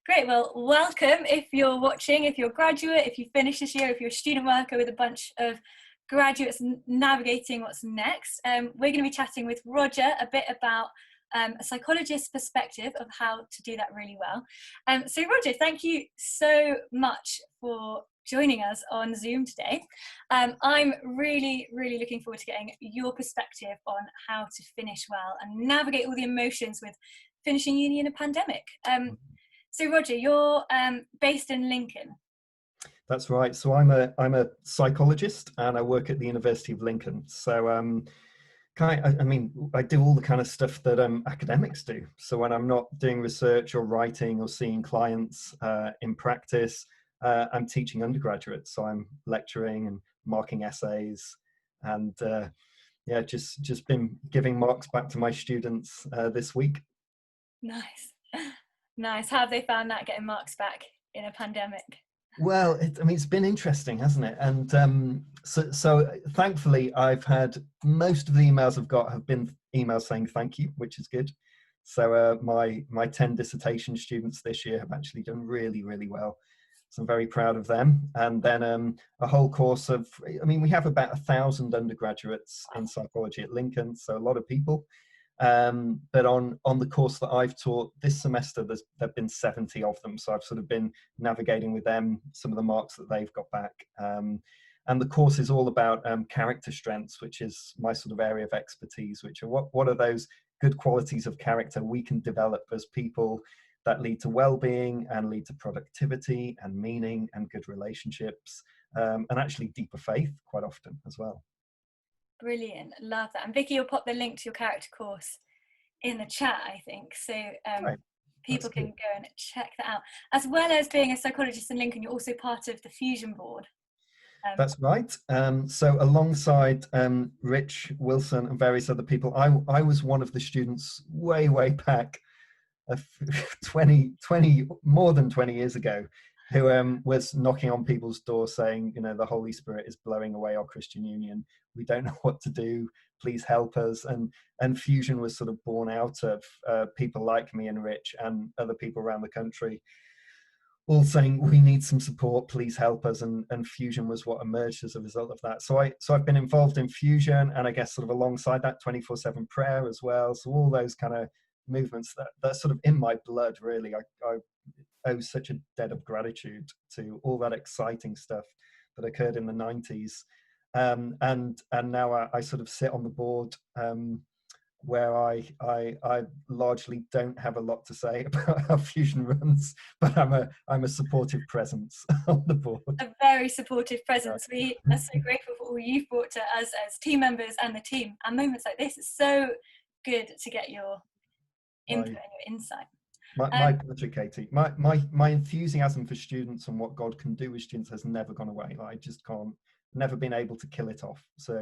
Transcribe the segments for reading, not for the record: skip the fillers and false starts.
Great, well, welcome if you're watching, if you're a graduate, if you finished this year, if you're a student worker with a bunch of graduates navigating what's next. We're going to be chatting with Roger a bit about a psychologist's perspective of how to do that really well. So Roger, thank you so much for joining us on Zoom today. I'm really looking forward to getting your perspective on how to finish well and navigate all the emotions with finishing uni in a pandemic. So Roger, you're based in Lincoln. That's right. So I'm a psychologist and I work at the University of Lincoln. So I do all the kind of stuff that academics do. So when I'm not doing research or writing or seeing clients in practice, I'm teaching undergraduates. So I'm lecturing and marking essays, and just been giving marks back to my students this week. Nice. How have they found that, getting marks back in a pandemic? Well, it's been interesting, hasn't it? And so thankfully, I've had most of the emails I've got have been emails saying thank you, which is good. So my 10 dissertation students this year have actually done really well. So I'm very proud of them. And then a whole course of, we have about 1,000 undergraduates in psychology at Lincoln, so a lot of people. But on the course that I've taught this semester, there've been 70 of them. So I've sort of been navigating with them some of the marks that they've got back. And the course is all about character strengths, which is my sort of area of expertise, which are what are those good qualities of character we can develop as people that lead to well-being and lead to productivity and meaning and good relationships, and actually deeper faith quite often as well. Brilliant, love that. And Vicky, you'll pop the link to your character course in the chat, I think, so Right. People can go and check that out. As well as being a psychologist in Lincoln, you're also part of the Fusion board. That's right. So alongside Rich Wilson and various other people, I was one of the students way back, 20 more than 20 years ago, who was knocking on people's doors saying, the Holy Spirit is blowing away our Christian union. We don't know what to do. Please help us. And Fusion was sort of born out of people like me and Rich and other people around the country, all saying we need some support, please help us. And Fusion was what emerged as a result of that. So I've been involved in Fusion, and I guess sort of alongside that 24/7 prayer as well. So all those kind of movements that's sort of in my blood, really. I owe such a debt of gratitude to all that exciting stuff that occurred in the 90s. And now I sort of sit on the board, where I largely don't have a lot to say about how Fusion runs, but I'm a supportive presence on the board. A very supportive presence. We are so grateful for all you've brought to us as team members and the team. And moments like this, it's so good to get your input and your insight. My pleasure, Katie. My enthusiasm for students and what God can do with students has never gone away. I just never been able to kill it off. So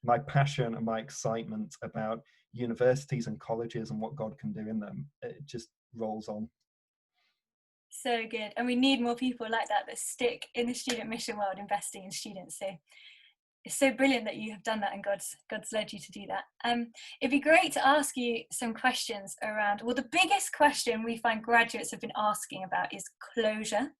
my passion and my excitement about universities and colleges and what God can do in them, it just rolls on. So good. And we need more people like that stick in the student mission world, investing in students. So it's so brilliant that you have done that, and God's led you to do that. It'd be great to ask you some questions around, well, the biggest question we find graduates have been asking about is closure.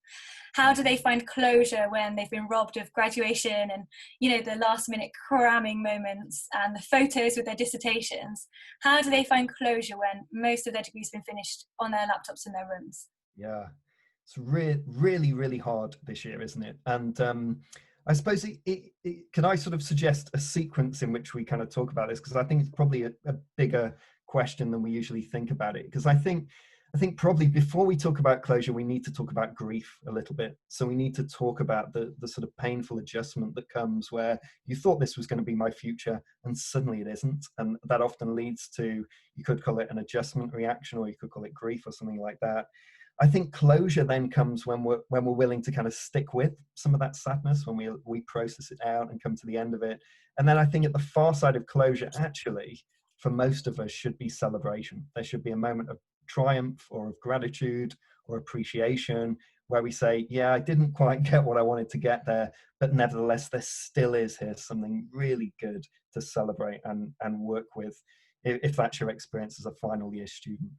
How do they find closure when they've been robbed of graduation and, the last minute cramming moments and the photos with their dissertations? How do they find closure when most of their degrees have been finished on their laptops in their rooms? Yeah, it's really hard this year, isn't it? And I suppose can I sort of suggest a sequence in which we kind of talk about this, because I think it's probably a bigger question than we usually think about it. Because I think probably before we talk about closure, we need to talk about grief a little bit. So we need to talk about the sort of painful adjustment that comes where you thought this was going to be my future and suddenly it isn't. And that often leads to, you could call it an adjustment reaction, or you could call it grief or something like that. I think closure then comes when we're willing to kind of stick with some of that sadness, when we process it out and come to the end of it. And then I think at the far side of closure, actually, for most of us, should be celebration. There should be a moment of triumph or of gratitude or appreciation where we say, yeah, I didn't quite get what I wanted to get there, but nevertheless, there still is here something really good to celebrate and work with, if that's your experience as a final year student.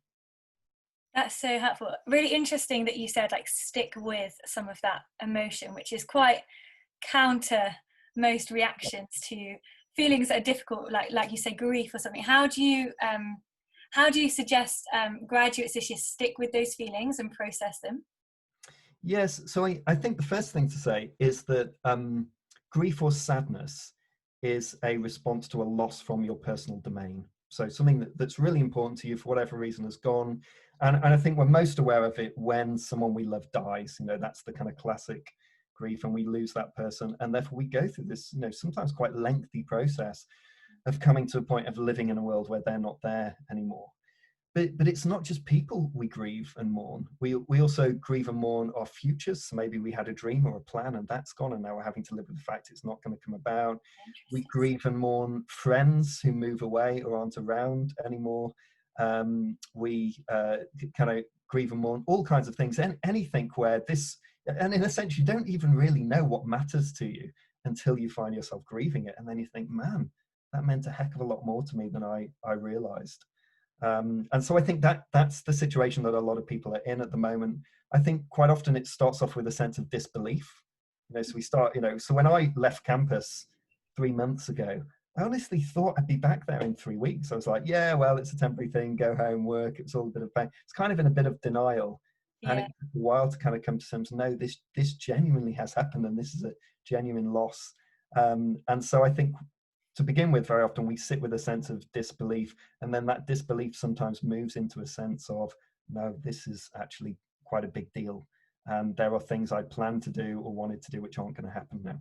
That's so helpful. Really interesting that you said like stick with some of that emotion, which is quite counter most reactions to feelings that are difficult, like you say, grief or something. How do you suggest graduates this year stick with those feelings and process them? Yes, so I think the first thing to say is that grief or sadness is a response to a loss from your personal domain. So something that's really important to you for whatever reason has gone. And I think we're most aware of it when someone we love dies. You know, that's the kind of classic grief, and we lose that person. And therefore we go through this, you know, sometimes quite lengthy process of coming to a point of living in a world where they're not there anymore. But it's not just people we grieve and mourn. We also grieve and mourn our futures. So maybe we had a dream or a plan and that's gone, and now we're having to live with the fact it's not going to come about. We Interesting. grieve and mourn friends who move away or aren't around anymore. We kind of grieve and mourn all kinds of things, and anything where this, and in a sense, you don't even really know what matters to you until you find yourself grieving it. And then you think, man, that meant a heck of a lot more to me than I realized. And so I think that's the situation that a lot of people are in at the moment. I think quite often it starts off with a sense of disbelief. You know, so we start, you know, so when I left campus 3 months ago, I honestly thought I'd be back there in 3 weeks. I was like, yeah, well, it's a temporary thing, go home, work. It was all a bit of pain. It's kind of in a bit of denial. And Yeah, it took a while to kind of come to terms, no, this genuinely has happened, and this is a genuine loss. And so I think to begin with, very often we sit with a sense of disbelief, and then that disbelief sometimes moves into a sense of, no, this is actually quite a big deal. And there are things I planned to do or wanted to do which aren't going to happen now.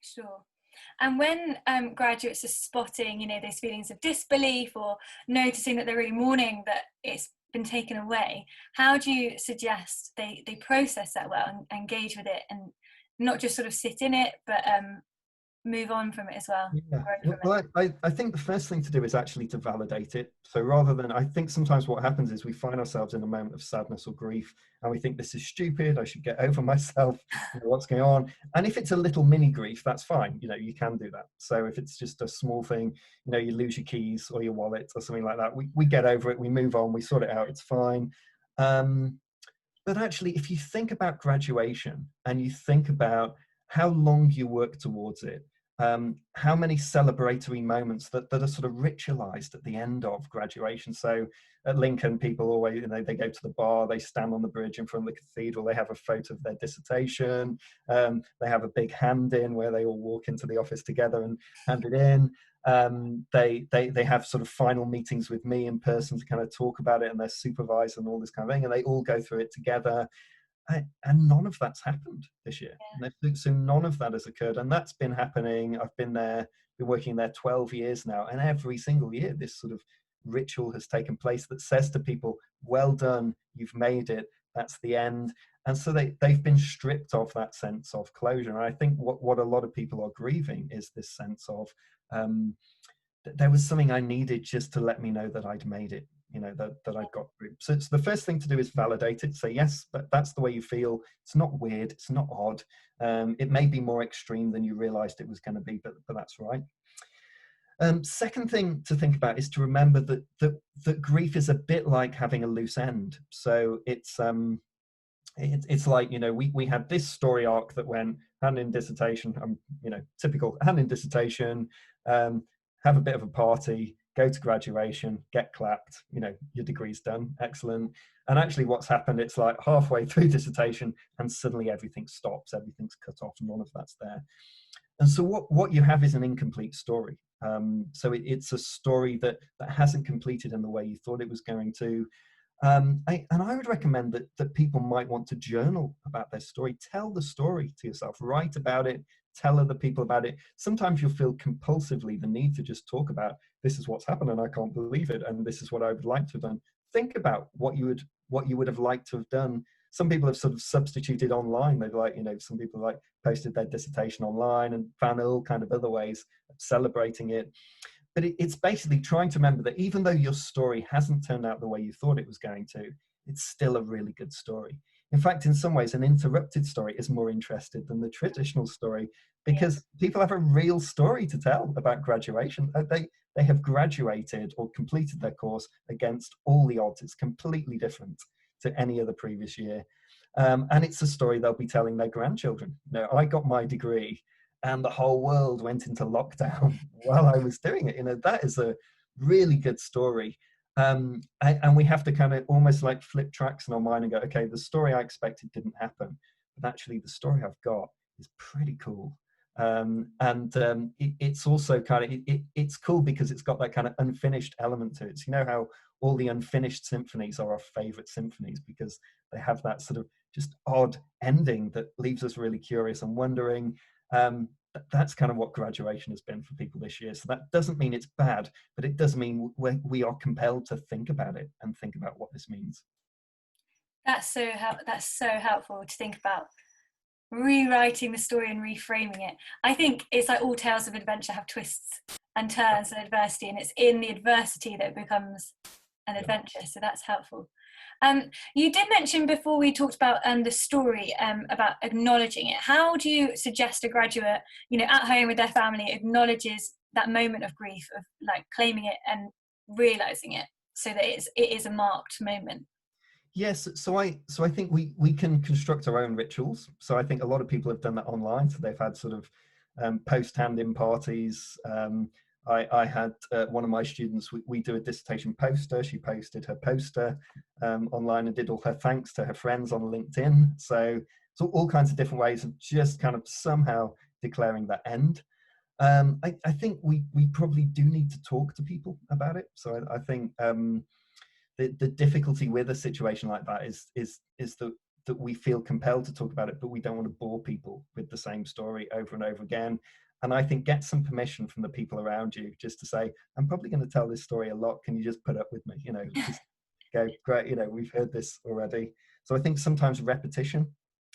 sure. And when graduates are spotting, you know, those feelings of disbelief or noticing that they're really mourning that it's been taken away, how do you suggest they process that well and engage with it and not just sort of sit in it, but move on from it as well, Yeah, grow from it? well, I think the first thing to do is actually to validate it. So rather than, I think sometimes what happens is we find ourselves in a moment of sadness or grief, and we think this is stupid, I should get over myself, you know, what's going on. And if it's a little mini grief, that's fine, you know, you can do that. So if it's just a small thing, you know, you lose your keys or your wallet or something like that, we get over it, we move on, we sort it out, it's fine. Um, but actually, if you think about graduation and you think about how long you work towards it, how many celebratory moments that are sort of ritualized at the end of graduation. So at Lincoln, people always, you know, they go to the bar, they stand on the bridge in front of the cathedral, they have a photo of their dissertation, they have a big hand in where they all walk into the office together and hand it in. They have sort of final meetings with me in person to kind of talk about it, and their supervisor and all this kind of thing, and they all go through it together. And none of that's happened this year. So none of that has occurred, and that's been happening. I've been working there 12 years now, and every single year this sort of ritual has taken place that says to people, well done, you've made it, that's the end. And so they've been stripped of that sense of closure. And I think what a lot of people are grieving is this sense of, there was something I needed just to let me know that I'd made it, you know, that I'd got through. So it's the first thing to do is validate it. Say, yes, that's the way you feel. It's not weird. It's not odd. It may be more extreme than you realized it was going to be, but that's right. Second thing to think about is to remember that grief is a bit like having a loose end. So it's like, you know, we had this story arc that went hand in dissertation, you know, typical hand in dissertation, have a bit of a party, go to graduation, get clapped, you know, your degree's done, excellent. And actually what's happened, it's like halfway through dissertation and suddenly everything stops, everything's cut off, none of that's there. And so what you have is an incomplete story. So it's a story that hasn't completed in the way you thought it was going to. And I would recommend that people might want to journal about their story. Tell the story to yourself, write about it, tell other people about it. Sometimes you'll feel compulsively the need to just talk about, this is what's happened and I can't believe it, and this is what I would like to have done. Think about what you would have liked to have done. Some people have sort of substituted online. They've, like, you know, some people like posted their dissertation online and found all kind of other ways of celebrating it. But it's basically trying to remember that even though your story hasn't turned out the way you thought it was going to, it's still a really good story. In fact, in some ways, an interrupted story is more interesting than the traditional story, because people have a real story to tell about graduation. They have graduated or completed their course against all the odds. It's completely different to any other previous year. And it's a story they'll be telling their grandchildren. You know, I got my degree and the whole world went into lockdown while I was doing it. You know, that is a really good story. And we have to kind of almost like flip tracks in our mind and go, okay, the story I expected didn't happen, but actually the story I've got is pretty cool. It's also kind of, it's cool because it's got that kind of unfinished element to it. So you know how all the unfinished symphonies are our favorite symphonies because they have that sort of just odd ending that leaves us really curious and wondering. That's kind of what graduation has been for people this year. So that doesn't mean it's bad, but it does mean we are compelled to think about it and think about what this means. That's so helpful to think about rewriting the story and reframing it. I think it's like all tales of adventure have twists and turns and adversity, and it's in the adversity that it becomes an adventure. So that's helpful. You did mention before we talked about the story about acknowledging it. How do you suggest a graduate, you know, at home with their family, acknowledges that moment of grief, of like claiming it and realizing it, so that it is a marked moment? Yes, so I think we can construct our own rituals. So I think a lot of people have done that online. So they've had sort of post hand-in parties. I had one of my students, we do a dissertation poster. She posted her poster online and did all her thanks to her friends on LinkedIn. So all kinds of different ways of just kind of somehow declaring that end. I think we probably do need to talk to people about it. So I think the difficulty with a situation like that is that we feel compelled to talk about it, but we don't want to bore people with the same story over and over again. And I think get some permission from the people around you just to say, I'm probably going to tell this story a lot. Can you just put up with me? You know, just go, great, you know, we've heard this already. So I think sometimes repetition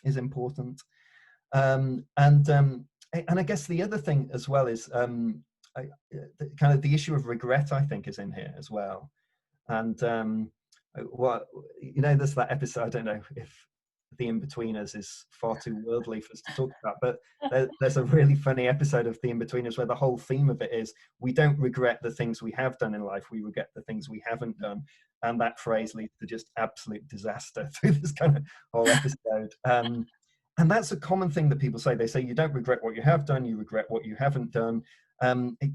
is important. And I guess the other thing as well is kind of the issue of regret, I think, is in here as well. And what, you know, there's that episode, I don't know if The In-Betweeners is far too worldly for us to talk about, but there's a really funny episode of The In-Betweeners where the whole theme of it is we don't regret the things we have done in life, we regret the things we haven't done. And that phrase leads to just absolute disaster through this kind of whole episode. And that's a common thing that people say. They say you don't regret what you have done, you regret what you haven't done.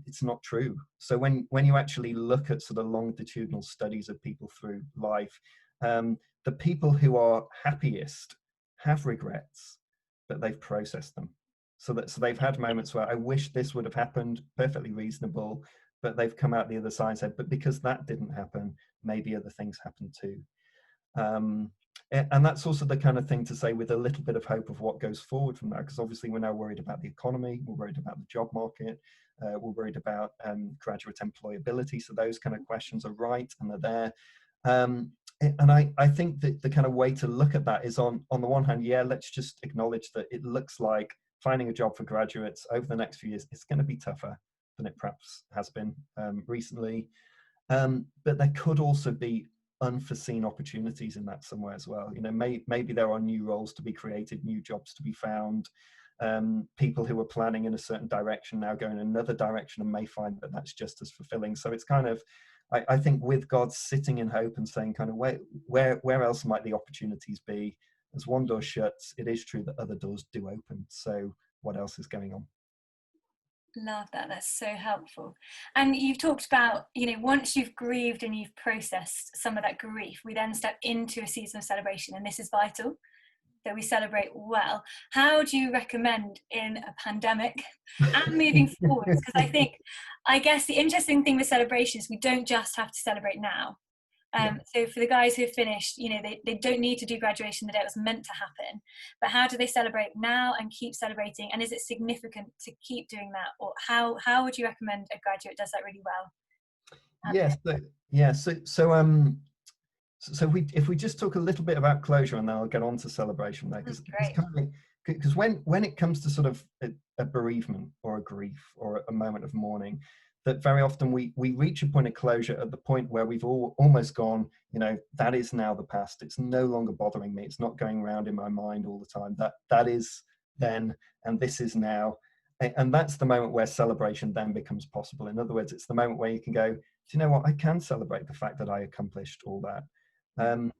It's not true. So when you actually look at sort of longitudinal studies of people through life, the people who are happiest have regrets, but they've processed them. So they've had moments where I wish this would have happened, perfectly reasonable, but they've come out the other side and said, but because that didn't happen, maybe other things happened too. And that's also the kind of thing to say with a little bit of hope of what goes forward from that, because obviously we're now worried about the economy, we're worried about the job market, we're worried about graduate employability. So those kind of questions are right and they're there. And I think that the kind of way to look at that is on the one hand, yeah, let's just acknowledge that it looks like finding a job for graduates over the next few years, it's going to be tougher than it perhaps has been recently. But there could also be unforeseen opportunities in that somewhere as well. You know, maybe there are new roles to be created, new jobs to be found. People who are planning in a certain direction now go in another direction and may find that that's just as fulfilling. So it's kind of, I think with God sitting in hope and saying kind of where else might the opportunities be? As one door shuts, it is true that other doors do open. So what else is going on? Love that. That's so helpful. And you've talked about, you know, once you've grieved and you've processed some of that grief, we then step into a season of celebration, and this is vital that we celebrate well. How do you recommend in a pandemic and moving forwards? Because I guess the interesting thing with celebration is we don't just have to celebrate now. So for the guys who have finished, you know, they don't need to do graduation the day it was meant to happen, but how do they celebrate now and keep celebrating? And is it significant to keep doing that? Or how would you recommend a graduate does that really well? Yes. So if we just talk a little bit about closure, and then I'll get on to celebration there, because when it comes to sort of a bereavement or a grief or a moment of mourning, that very often we reach a point of closure at the point where we've almost gone, that is now the past. It's no longer bothering me. It's not going around in my mind all the time. That is then, and this is now. And that's the moment where celebration then becomes possible. In other words, it's the moment where you can go, do you know what? I can celebrate the fact that I accomplished all that.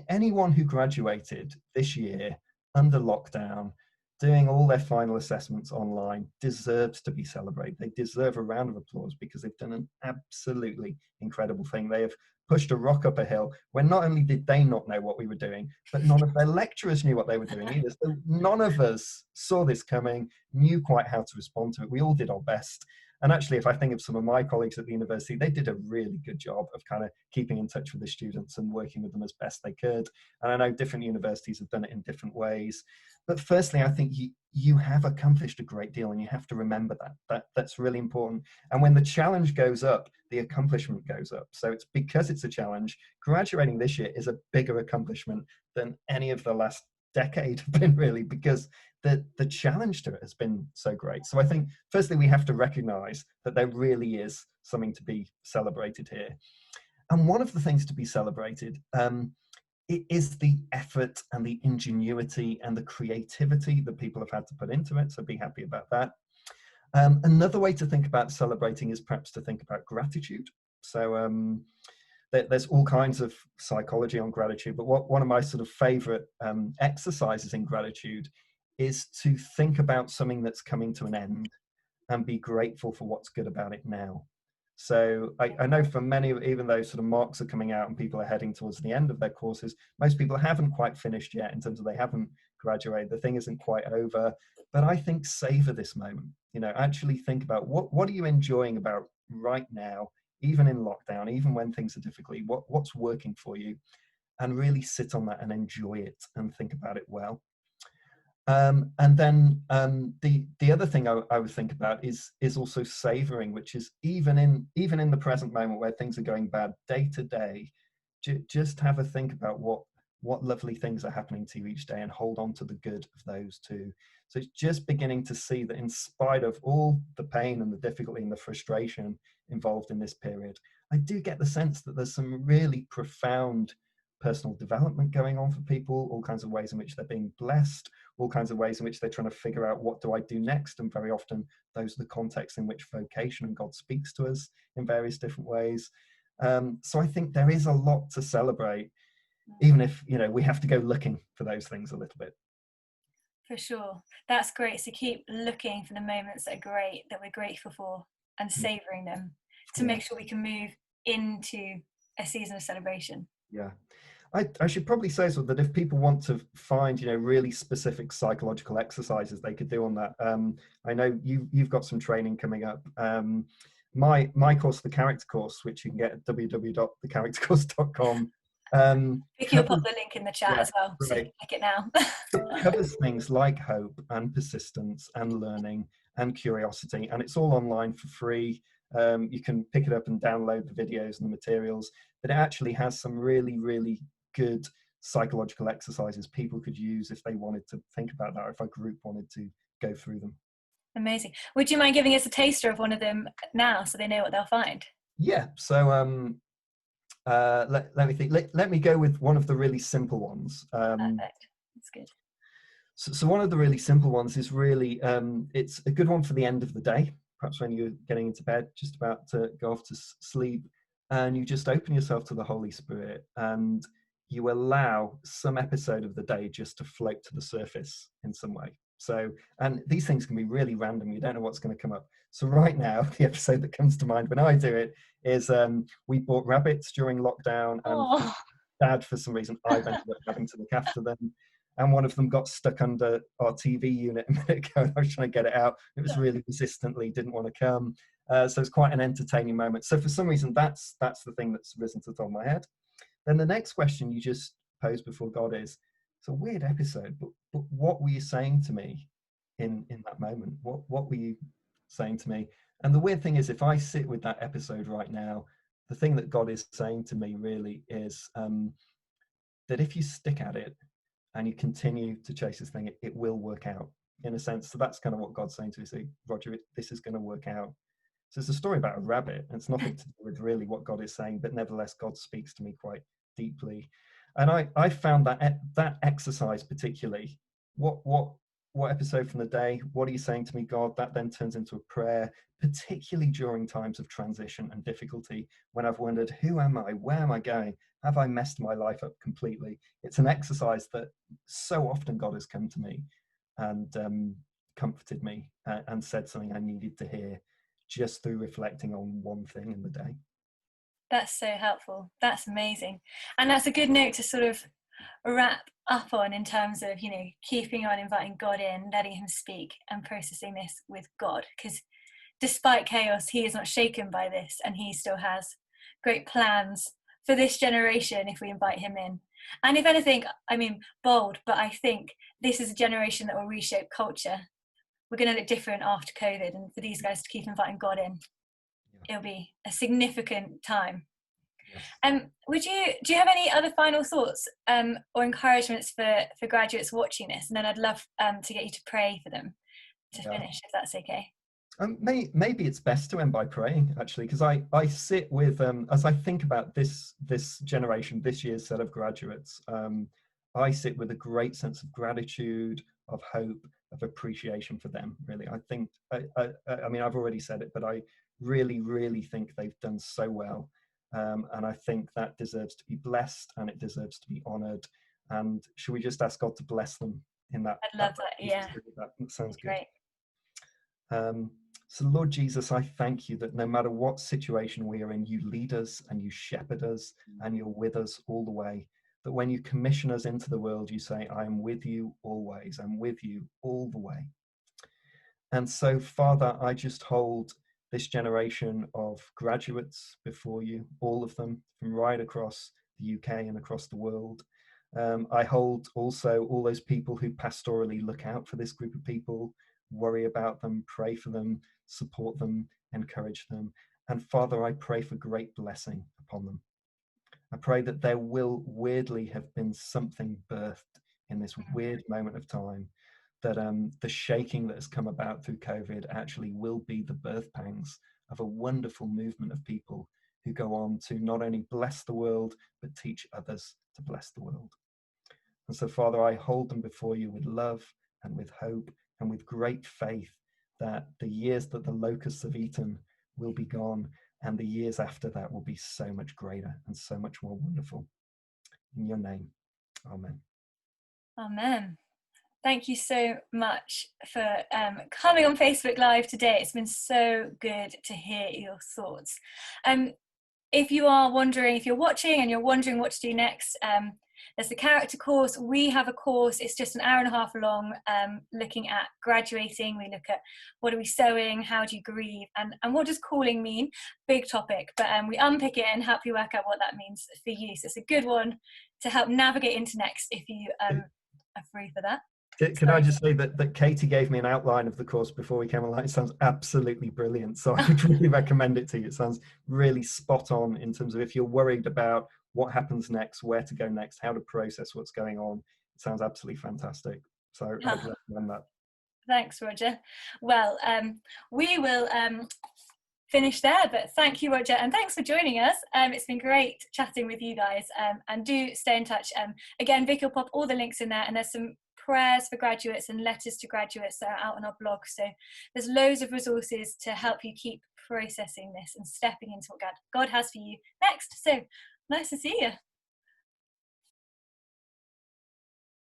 Anyone who graduated this year under lockdown, doing all their final assessments online, deserves to be celebrated. They deserve a round of applause because they've done an absolutely incredible thing. They have pushed a rock up a hill when not only did they not know what we were doing, but none of their lecturers knew what they were doing either. So none of us saw this coming, knew quite how to respond to it. We all did our best. And actually, if I think of some of my colleagues at the university, they did a really good job of kind of keeping in touch with the students and working with them as best they could. And I know different universities have done it in different ways. But firstly, I think you have accomplished a great deal, and you have to remember that's really important. And when the challenge goes up, the accomplishment goes up. So it's because it's a challenge. Graduating this year is a bigger accomplishment than any of the last decade have been, really, because the challenge to it has been so great. So I think firstly we have to recognize that there really is something to be celebrated here. And one of the things to be celebrated it is the effort and the ingenuity and the creativity that people have had to put into it. So be happy about that. Another way to think about celebrating is perhaps to think about gratitude. So there's all kinds of psychology on gratitude, but one of my sort of favorite exercises in gratitude is to think about something that's coming to an end and be grateful for what's good about it now. So I know for many, even though sort of marks are coming out and people are heading towards the end of their courses, most people haven't quite finished yet in terms of they haven't graduated. The thing isn't quite over. But I think savor this moment. Actually think about what are you enjoying about right now, even in lockdown, even when things are difficult, what's working for you, and really sit on that and enjoy it and think about it well. And then the other thing I would think about is also savoring, which is even in the present moment where things are going bad day to day, just have a think about what lovely things are happening to you each day and hold on to the good of those too. So it's just beginning to see that in spite of all the pain and the difficulty and the frustration involved in this period, I do get the sense that there's some really profound personal development going on for people, all kinds of ways in which they're being blessed, all kinds of ways in which they're trying to figure out what do I do next. And very often those are the contexts in which vocation and God speaks to us in various different ways. So I think there is a lot to celebrate, even if we have to go looking for those things a little bit. For sure. That's great. So keep looking for the moments that are great, that we're grateful for, and savoring them to make sure we can move into a season of celebration. Yeah. I should probably say so that if people want to find, really specific psychological exercises they could do on that. I know you've got some training coming up. My course, the character course, which you can get at www.thecharactercourse.com. You'll pop the link in the chat as well, so you can click it now. It covers things like hope and persistence and learning and curiosity, and it's all online for free. You can pick it up and download the videos and the materials, but it actually has some really, really good psychological exercises people could use if they wanted to think about that, or if a group wanted to go through them. Amazing. Would you mind giving us a taster of one of them now so they know what they'll find? Yeah, so let me think. Let me go with one of the really simple ones. Perfect. That's good. So one of the really simple ones is really, it's a good one for the end of the day, perhaps when you're getting into bed, just about to go off to sleep, and you just open yourself to the Holy Spirit and you allow some episode of the day just to float to the surface in some way. So, and these things can be really random. You don't know what's going to come up. So right now, the episode that comes to mind when I do it is we bought rabbits during lockdown, and Dad, for some reason, I've ended up having to look after them. And one of them got stuck under our TV unit a minute ago. I was trying to get it out. It was really resistantly, didn't want to come. So it's quite an entertaining moment. So for some reason, that's the thing that's risen to the top of my head. Then the next question you just posed before God is, it's a weird episode, but what were you saying to me in that moment? What were you saying to me? And the weird thing is, if I sit with that episode right now, the thing that God is saying to me really is that if you stick at it and you continue to chase this thing, it will work out, in a sense. So that's kind of what God's saying to me. Say, Roger, this is going to work out. So it's a story about a rabbit. It's nothing to do with really what God is saying, but nevertheless, God speaks to me quite deeply. And I found that exercise particularly, what episode from the day, what are you saying to me, God? That then turns into a prayer, particularly during times of transition and difficulty, when I've wondered, who am I? Where am I going? Have I messed my life up completely? It's an exercise that so often God has come to me and comforted me and said something I needed to hear just through reflecting on one thing in the day. That's so helpful. That's amazing. And that's a good note to sort of wrap up on, in terms of, keeping on inviting God in, letting him speak, and processing this with God, because despite chaos, he is not shaken by this, and he still has great plans for this generation if we invite him in. And if anything, bold, but I think this is a generation that will reshape culture. We're going to look different after COVID, and for these guys to keep inviting God in, it'll be a significant time. Yes. Do you have any other final thoughts or encouragements for graduates watching this? And then I'd love to get you to pray for them to finish, if that's okay. Maybe it's best to end by praying, actually, because I sit with, as I think about this generation, this year's set of graduates, I sit with a great sense of gratitude, of hope, of appreciation for them, really. I think, I've already said it, but I really, really think they've done so well. And I think that deserves to be blessed, and it deserves to be honoured. And should we just ask God to bless them in that? I'd love that, yeah. That sounds good. Great. So Lord Jesus, I thank you that no matter what situation we are in, you lead us and you shepherd us and you're with us all the way. That when you commission us into the world, you say, I am with you always. I'm with you all the way. And so, Father, I just hold this generation of graduates before you, all of them, from right across the UK and across the world. I hold also all those people who pastorally look out for this group of people, worry about them, pray for them, support them, encourage them. And Father, I pray for great blessing upon them. I pray that there will weirdly have been something birthed in this weird moment of time, that the shaking that has come about through COVID actually will be the birth pangs of a wonderful movement of people who go on to not only bless the world, but teach others to bless the world. And so, Father, I hold them before you with love and with hope and with great faith that the years that the locusts have eaten will be gone, and the years after that will be so much greater and so much more wonderful. In your name, amen. Amen. Thank you so much for coming on Facebook Live today. It's been so good to hear your thoughts. If you are wondering, if you're watching and you're wondering what to do next, there's the character course. We have a course, it's just an hour and a half long, looking at graduating. We look at what are we sowing, how do you grieve, and what does calling mean? Big topic, but we unpick it and help you work out what that means for you. So it's a good one to help navigate into next if you are free for that. Can I just say that Katie gave me an outline of the course before we came online. It sounds absolutely brilliant. So I would really recommend it to you. It sounds really spot on in terms of if you're worried about what happens next, where to go next, how to process what's going on. It sounds absolutely fantastic. So I'd recommend that. Thanks, Roger. Well, we will finish there, but thank you, Roger, and thanks for joining us. It's been great chatting with you guys, and do stay in touch. Again, Vicky will pop all the links in there, and there's some prayers for graduates and letters to graduates that are out on our blog. So there's loads of resources to help you keep processing this and stepping into what God has for you next. So nice to see you.